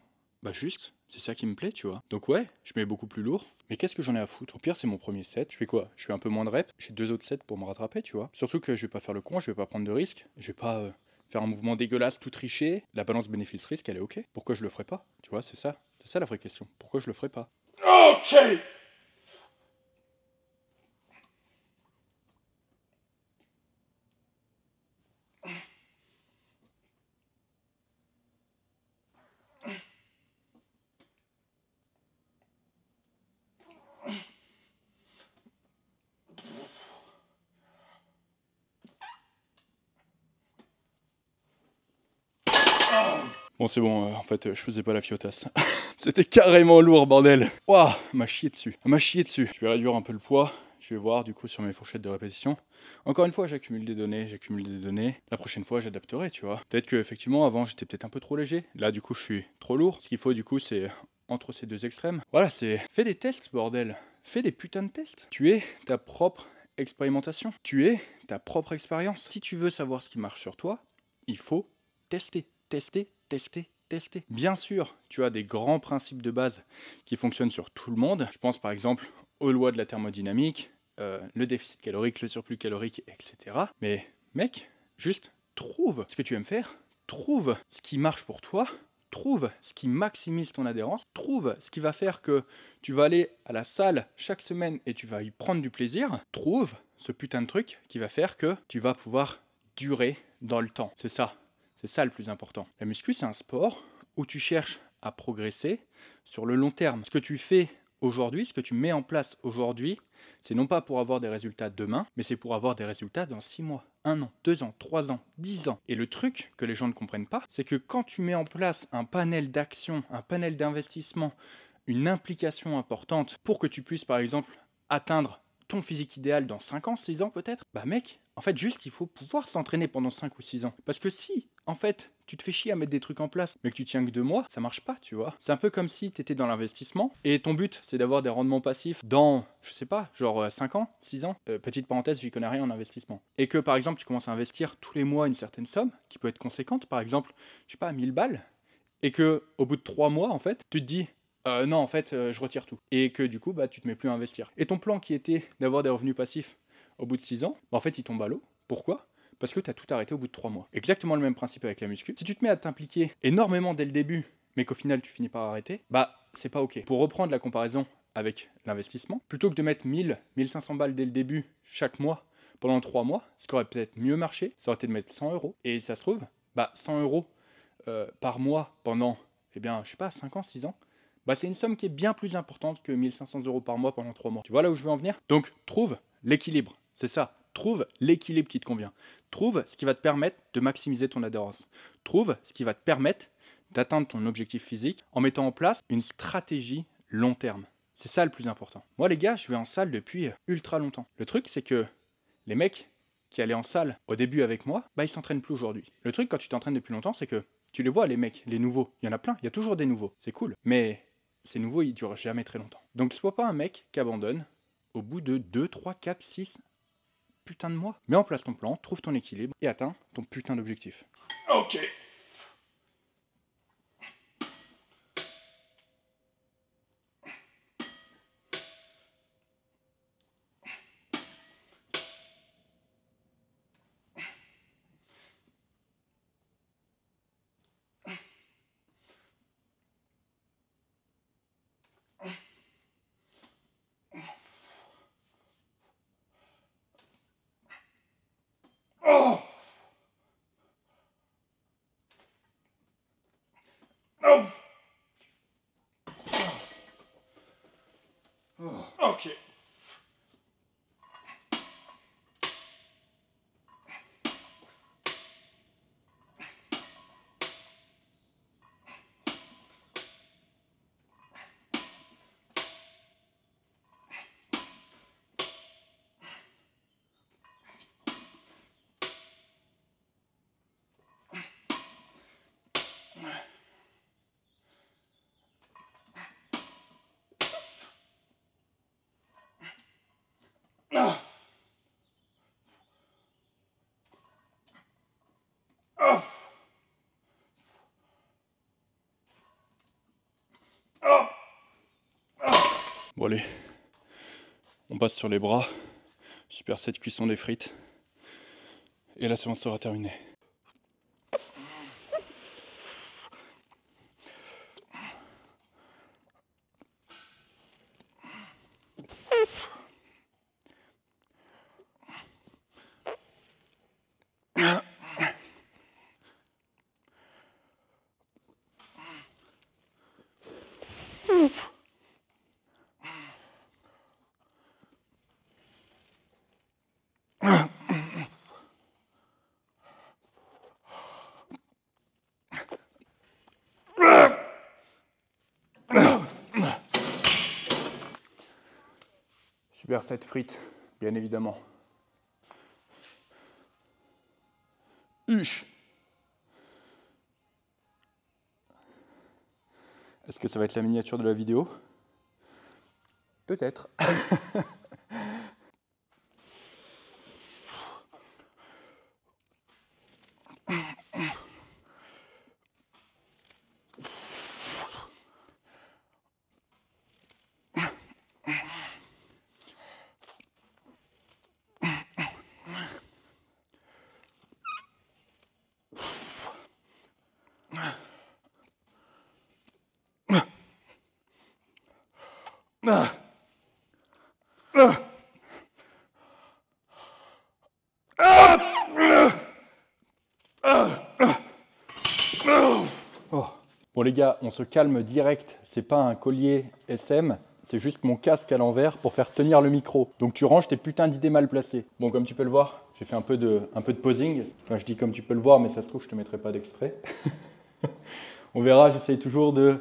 juste, c'est ça qui me plaît, tu vois. Donc ouais, je mets beaucoup plus lourd. Mais qu'est-ce que j'en ai à foutre? Au pire, c'est mon premier set. Je fais quoi? Je fais un peu moins de reps. J'ai 2 autres sets pour me rattraper, tu vois. Surtout que je vais pas faire le con, je vais pas prendre de risques. Je vais pas faire un mouvement dégueulasse, tout tricher. La balance bénéfice-risque, elle est ok. Pourquoi je le ferais pas? Tu vois, c'est ça. C'est ça la vraie question. Pourquoi je le ferais pas? Ok. Bon, c'est bon, en fait, je faisais pas la fiotasse. C'était carrément lourd, bordel. Waouh, m'a chié dessus. M'a chié dessus. Je vais réduire un peu le poids. Je vais voir du coup sur mes fourchettes de répétition. Encore une fois, j'accumule des données, j'accumule des données. La prochaine fois, j'adapterai, tu vois. Peut-être que effectivement, avant, j'étais peut-être un peu trop léger. Là, du coup, je suis trop lourd. Ce qu'il faut, du coup, c'est entre ces deux extrêmes. Voilà, c'est... Fais des tests, bordel. Fais des putains de tests. Tu es ta propre expérimentation. Tu es ta propre expérience. Si tu veux savoir ce qui marche sur toi, il faut tester, tester, tester, tester. Bien sûr, tu as des grands principes de base qui fonctionnent sur tout le monde. Je pense par exemple aux lois de la thermodynamique, le déficit calorique, le surplus calorique, etc. Mais mec, juste trouve ce que tu aimes faire, trouve ce qui marche pour toi, trouve ce qui maximise ton adhérence, trouve ce qui va faire que tu vas aller à la salle chaque semaine et tu vas y prendre du plaisir, trouve ce putain de truc qui va faire que tu vas pouvoir durer dans le temps. C'est ça le plus important. La muscu, c'est un sport où tu cherches à progresser sur le long terme. Ce que tu fais aujourd'hui, ce que tu mets en place aujourd'hui, c'est non pas pour avoir des résultats demain, mais c'est pour avoir des résultats dans 6 mois, 1 an, 2 ans, 3 ans, 10 ans. Et le truc que les gens ne comprennent pas, c'est que quand tu mets en place un panel d'actions, un panel d'investissement, une implication importante pour que tu puisses par exemple atteindre ton physique idéal dans 5 ans, 6 ans peut-être, bah mec, en fait juste il faut pouvoir s'entraîner pendant 5 ou 6 ans. Parce que si, en fait, tu te fais chier à mettre des trucs en place, mais que tu tiens que 2 mois, ça marche pas, tu vois. C'est un peu comme si tu étais dans l'investissement, et ton but c'est d'avoir des rendements passifs dans, je sais pas, genre 5 ans, 6 ans. Petite parenthèse, j'y connais rien en investissement. Et que par exemple tu commences à investir tous les mois une certaine somme, qui peut être conséquente, par exemple, je sais pas, 1000 balles, et que au bout de 3 mois, en fait, tu te dis non, en fait, je retire tout. Et que du coup, bah, tu te mets plus à investir. Et ton plan qui était d'avoir des revenus passifs au bout de 6 ans, bah, en fait, il tombe à l'eau. Pourquoi ? Parce que tu as tout arrêté au bout de 3 mois. Exactement le même principe avec la muscu. Si tu te mets à t'impliquer énormément dès le début, mais qu'au final, tu finis par arrêter, bah, c'est pas OK. Pour reprendre la comparaison avec l'investissement, plutôt que de mettre 1000, 1500 balles dès le début, chaque mois, pendant 3 mois, ce qui aurait peut-être mieux marché, ça aurait été de mettre 100 euros. Et ça se trouve, bah, 100 euros par mois pendant, eh bien, je sais pas, 5 ans, 6 ans, bah, c'est une somme qui est bien plus importante que 1500 euros par mois pendant 3 mois. Tu vois là où je veux en venir ? Donc, trouve l'équilibre. C'est ça. Trouve l'équilibre qui te convient. Trouve ce qui va te permettre de maximiser ton adhérence. Trouve ce qui va te permettre d'atteindre ton objectif physique en mettant en place une stratégie long terme. C'est ça le plus important. Moi, les gars, je vais en salle depuis ultra longtemps. Le truc, c'est que les mecs qui allaient en salle au début avec moi, bah, ils s'entraînent plus aujourd'hui. Le truc, quand tu t'entraînes depuis longtemps, c'est que tu les vois, les mecs, les nouveaux. Il y en a plein, il y a toujours des nouveaux. C'est cool. Mais ces nouveaux, ils durent jamais très longtemps. Donc, sois pas un mec qui abandonne au bout de 2, 3, 4, 6 putain de mois. Mets en place ton plan, trouve ton équilibre et atteins ton putain d'objectif. Ok. Oh. Oh. Ok. Ah. Oh. Oh. Bon allez, on passe sur les bras. Superset cuisson des frites. Et la séance sera terminée. Super set frites, bien évidemment. Huche. Est-ce que ça va être la miniature de la vidéo? Peut-être. Bon les gars, on se calme direct, c'est pas un collier SM, c'est juste mon casque à l'envers pour faire tenir le micro. Donc tu ranges tes putains d'idées mal placées. Bon, comme tu peux le voir, j'ai fait un peu de posing. Enfin, je dis comme tu peux le voir, mais ça se trouve, je te mettrai pas d'extrait. On verra, j'essaye toujours de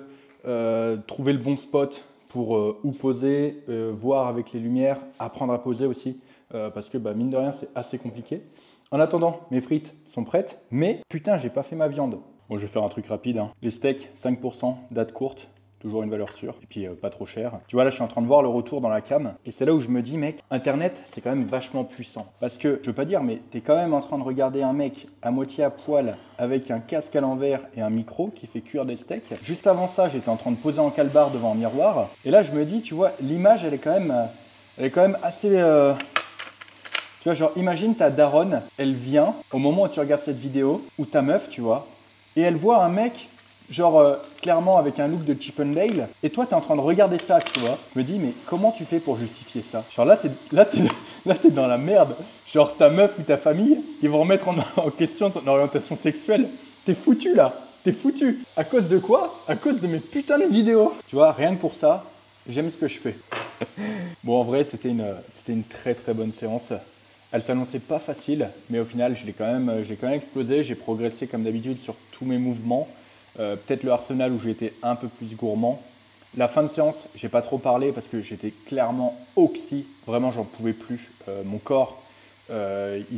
trouver le bon spot pour où poser, voir avec les lumières, apprendre à poser aussi, parce que mine de rien, c'est assez compliqué. En attendant, mes frites sont prêtes, mais putain, j'ai pas fait ma viande. Bon, je vais faire un truc rapide, hein. Les steaks, 5%, date courte, toujours une valeur sûre, et puis pas trop cher. Tu vois, là, je suis en train de voir le retour dans la cam, et c'est là où je me dis, mec, Internet, c'est quand même vachement puissant. Parce que, je veux pas dire, mais t'es quand même en train de regarder un mec à moitié à poil, avec un casque à l'envers et un micro qui fait cuire des steaks. Juste avant ça, j'étais en train de poser en calbar devant un miroir, et là, je me dis, tu vois, l'image, elle est quand même assez... Tu vois, genre, imagine ta daronne, elle vient au moment où tu regardes cette vidéo, ou ta meuf, tu vois, et elle voit un mec, genre, clairement avec un look de Chip 'n Dale, et toi, tu es en train de regarder ça, tu vois. Je me dis, mais comment tu fais pour justifier ça? Genre là, t'es dans la merde. Genre, ta meuf ou ta famille, ils vont remettre en question ton orientation sexuelle. T'es foutu, là. T'es foutu. À cause de quoi? À cause de mes putains de vidéos. Tu vois, rien que pour ça, j'aime ce que je fais. Bon, en vrai, c'était une très très bonne séance. Elle s'annonçait pas facile, mais au final, je l'ai quand même explosé. J'ai progressé comme d'habitude sur tous mes mouvements. Peut-être le Arsenal où j'ai été un peu plus gourmand. La fin de séance, j'ai pas trop parlé parce que j'étais clairement oxy. Vraiment, j'en pouvais plus. Mon corps, il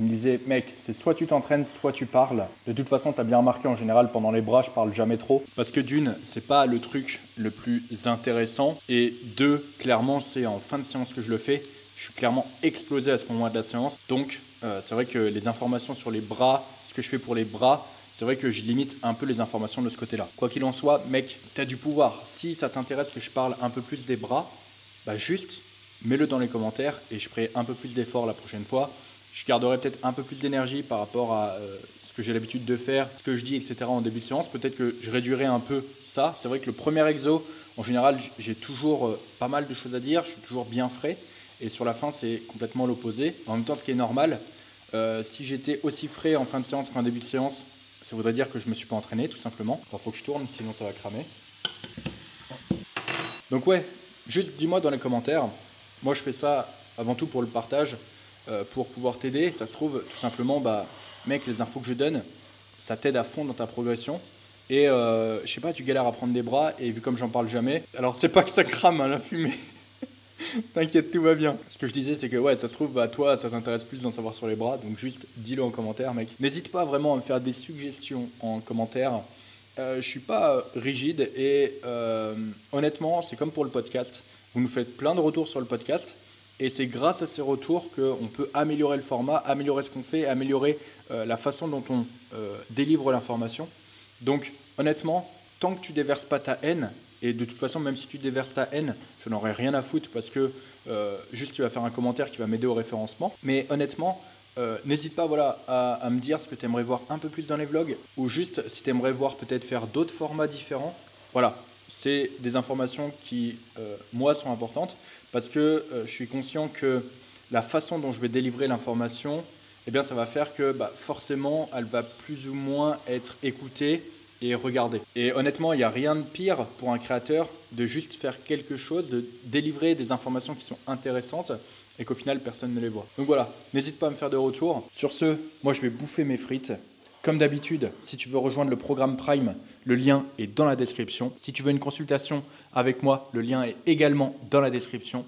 me disait, mec, c'est soit tu t'entraînes, soit tu parles. De toute façon, tu as bien remarqué en général, pendant les bras, je parle jamais trop. Parce que d'une, c'est pas le truc le plus intéressant. Et deux, clairement, c'est en fin de séance que je le fais. Je suis clairement explosé à ce moment de la séance. Donc, c'est vrai que les informations sur les bras, ce que je fais pour les bras, c'est vrai que je limite un peu les informations de ce côté-là. Quoi qu'il en soit, mec, tu as du pouvoir. Si ça t'intéresse que je parle un peu plus des bras, juste mets-le dans les commentaires et je ferai un peu plus d'efforts la prochaine fois. Je garderai peut-être un peu plus d'énergie par rapport à ce que j'ai l'habitude de faire, ce que je dis, etc. en début de séance. Peut-être que je réduirai un peu ça. C'est vrai que le premier exo, en général, j'ai toujours pas mal de choses à dire. Je suis toujours bien frais. Et sur la fin, c'est complètement l'opposé. En même temps, ce qui est normal, si j'étais aussi frais en fin de séance qu'en début de séance, ça voudrait dire que je ne me suis pas entraîné, tout simplement. Il faut que je tourne, sinon ça va cramer. Donc ouais, juste dis-moi dans les commentaires. Moi, je fais ça avant tout pour le partage, pour pouvoir t'aider. Ça se trouve, tout simplement, mec, les infos que je donne, ça t'aide à fond dans ta progression. Et je sais pas, tu galères à prendre des bras, et vu comme j'en parle jamais, alors c'est pas que ça crame, hein, la fumée. T'inquiète, tout va bien. Ce que je disais, c'est que ouais, ça se trouve, toi, ça t'intéresse plus d'en savoir sur les bras, donc juste dis-le en commentaire, mec. N'hésite pas vraiment à me faire des suggestions en commentaire. Je suis pas rigide et honnêtement, c'est comme pour le podcast. Vous nous faites plein de retours sur le podcast et c'est grâce à ces retours qu'on peut améliorer le format, améliorer ce qu'on fait, améliorer la façon dont on délivre l'information. Donc honnêtement, tant que tu déverses pas ta haine, et de toute façon, même si tu déverses ta haine, je n'aurai rien à foutre parce que juste tu vas faire un commentaire qui va m'aider au référencement. Mais honnêtement, n'hésite pas à me dire ce que tu aimerais voir un peu plus dans les vlogs ou juste si tu aimerais voir peut-être faire d'autres formats différents. Voilà, c'est des informations qui, moi, sont importantes parce que je suis conscient que la façon dont je vais délivrer l'information, eh bien, ça va faire que forcément, elle va plus ou moins être écoutée et regarder. Et honnêtement, il n'y a rien de pire pour un créateur de juste faire quelque chose, de délivrer des informations qui sont intéressantes et qu'au final, personne ne les voit. Donc voilà, n'hésite pas à me faire de retour. Sur ce, moi je vais bouffer mes frites. Comme d'habitude, si tu veux rejoindre le programme Prime, le lien est dans la description. Si tu veux une consultation avec moi, le lien est également dans la description.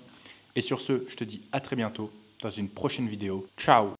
Et sur ce, je te dis à très bientôt dans une prochaine vidéo. Ciao!